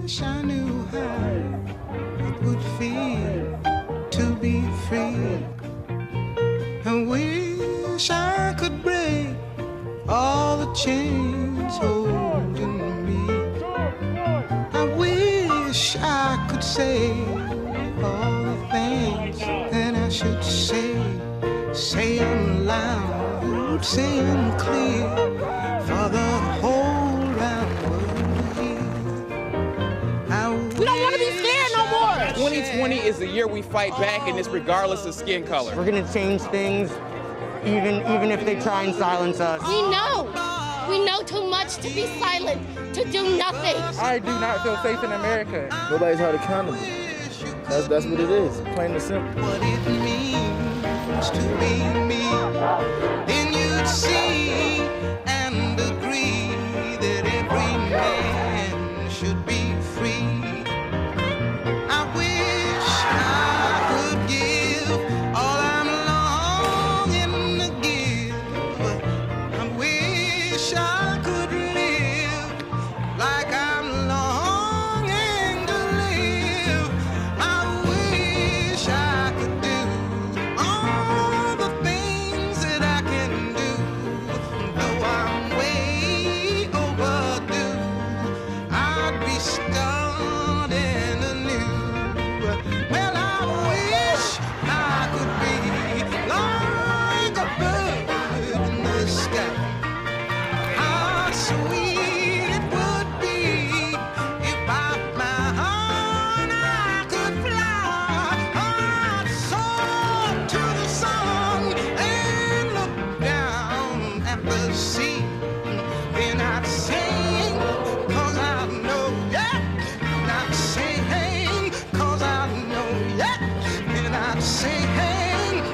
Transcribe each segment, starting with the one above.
wish I knew how it would feel to be free. I wish I could break all the chains holding me. I wish I could say all the things that I should say them loud, say them clear for the whole round world to hear. We don't want to be scared no more. 2020 is the year we fight back, and it's regardless of skin color. We're gonna change things, even if they try and silence us. We know too much to be silent, to do nothing. I do not feel safe in America. Nobody's held accountable. That's what it is, plain and simple. What it means to be me, then you'd see and agree that every man should be free. I wish I could give all I'm longing to give. I wish I could live like I'm longing to live. I wish I could do all the things that I can do, though I'm way overdue. I'd be starting anew. Well, I wish I could be like a bird in the sky. How sweet it would be if by my heart I could fly. I'd soar to the sun and look down at the sea. Then I'd sing, 'cause I know, yeah. And I'd sing, 'cause I know, yeah. And I'd sing,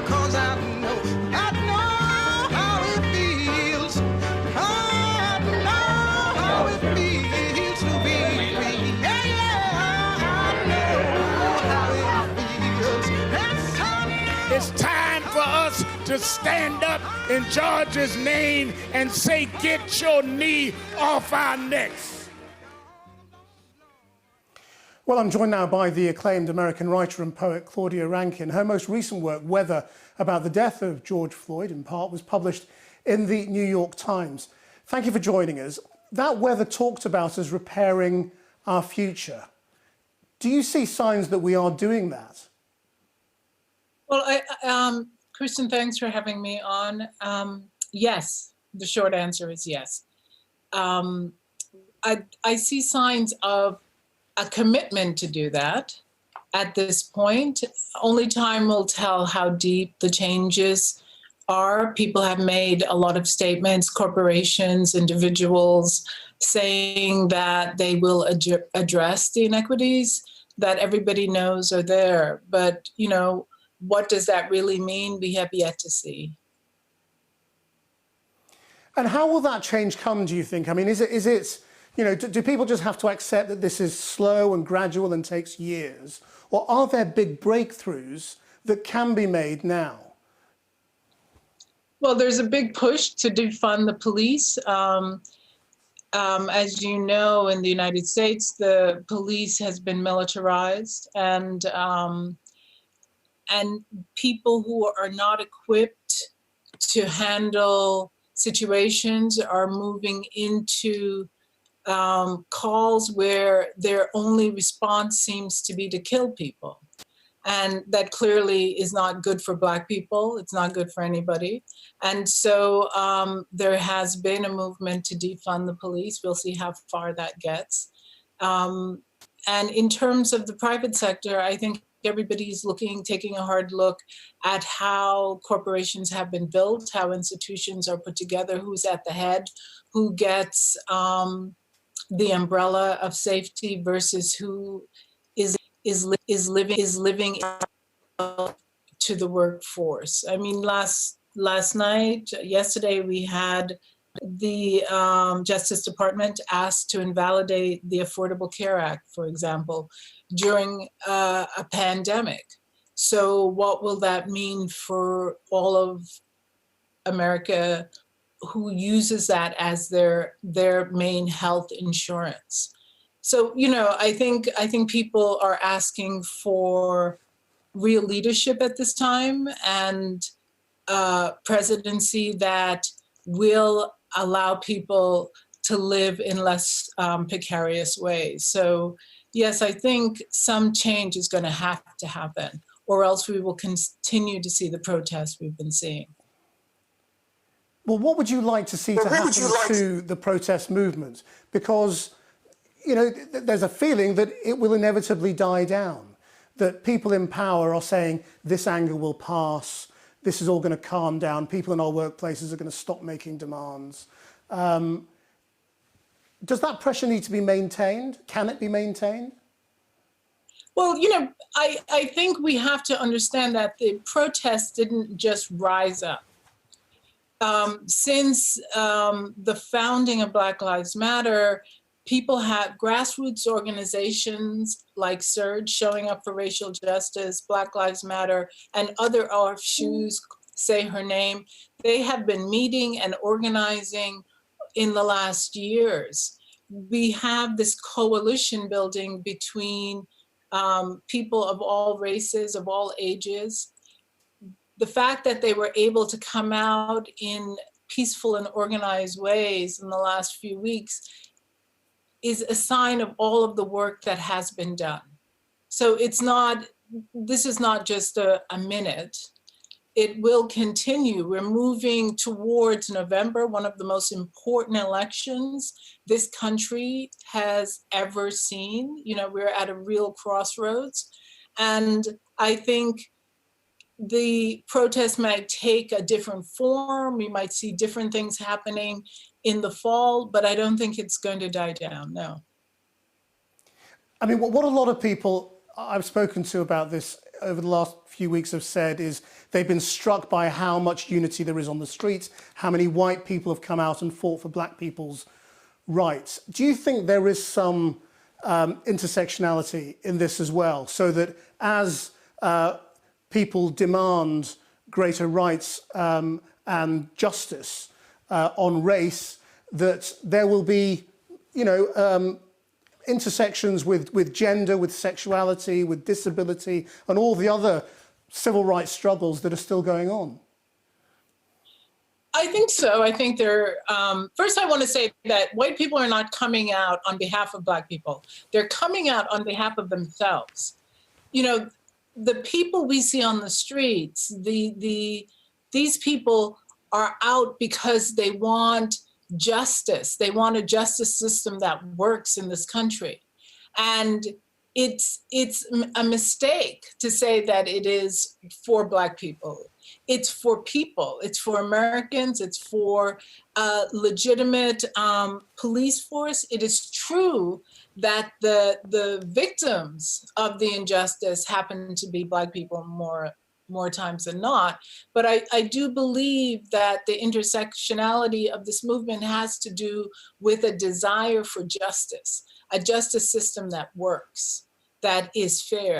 'cause I know how it feels. I know how it feels to be free. Yeah, yeah, I know how it feels. That's how It's time for us to stand up in George's name and say, get your knee off our necks. Well, I'm joined now by the acclaimed American writer and poet Claudia Rankine. Her most recent work, Weather, about the death of George Floyd, in part, was published in the New York Times. Thank you for joining us. That Weather talked about as repairing our future. Do you see signs that we are doing that? Well, Kristen, thanks for having me on. Yes, the short answer is yes. I see signs of a commitment to do that at this point. Only time will tell how deep the changes are. People have made a lot of statements, corporations, individuals, saying that they will address the inequities that everybody knows are there. But, you know, what does that really mean? We have yet to see. And how will that change come, do you think? I mean, is it you know, do people just have to accept that this is slow and gradual and takes years? Or are there big breakthroughs that can be made now? Well, there's a big push to defund the police. As you know, in the United States, the police has been militarized, and people who are not equipped to handle situations are moving into calls where their only response seems to be to kill people. And that clearly is not good for Black people. It's not good for anybody. And so there has been a movement to defund the police. We'll see how far that gets. And in terms of the private sector, I think everybody's taking a hard look at how corporations have been built, how institutions are put together, who's at the head, who gets the umbrella of safety versus who is living to the workforce. I mean, yesterday we had the Justice Department asked to invalidate the Affordable Care Act, for example, during a pandemic. So what will that mean for all of America who uses that as their main health insurance? So, I think people are asking for real leadership at this time, and presidency that will allow people to live in less precarious ways. So yes, I think some change is going to have to happen, or else we will continue to see the protests we've been seeing. Well, what would you like to see to happen to the protest movement? Because, there's a feeling that it will inevitably die down, that people in power are saying this anger will pass, this is all going to calm down, people in our workplaces are going to stop making demands. Does that pressure need to be maintained? Can it be maintained? Well, I think we have to understand that the protests didn't just rise up. Since the founding of Black Lives Matter, people had grassroots organizations like Surge showing up for racial justice, Black Lives Matter, and other offshoots, Say Her Name. They have been meeting and organizing in the last years. We have this coalition building between people of all races, of all ages. The fact that they were able to come out in peaceful and organized ways in the last few weeks is a sign of all of the work that has been done. So this is not just a minute. It will continue. We're moving towards November, one of the most important elections this country has ever seen. We're at a real crossroads. And I think the protest might take a different form. We might see different things happening in the fall, but I don't think it's going to die down, no. I mean, what a lot of people I've spoken to about this over the last few weeks have said is they've been struck by how much unity there is on the streets, how many white people have come out and fought for black people's rights. Do you think there is some intersectionality in this as well, so that as people demand greater rights and justice on race, that there will be, intersections with gender, with sexuality, with disability, and all the other civil rights struggles that are still going on? I think so. I think first I want to say that white people are not coming out on behalf of Black people. They're coming out on behalf of themselves. The people we see on the streets, these people are out because they want justice. They want a justice system that works in this country. And it's a mistake to say that it is for Black people. It's for people. It's for Americans. It's for a legitimate police force. It is true that the victims of the injustice happen to be Black people more times than not. But I do believe that the intersectionality of this movement has to do with a desire for justice, a justice system that works, that is fair.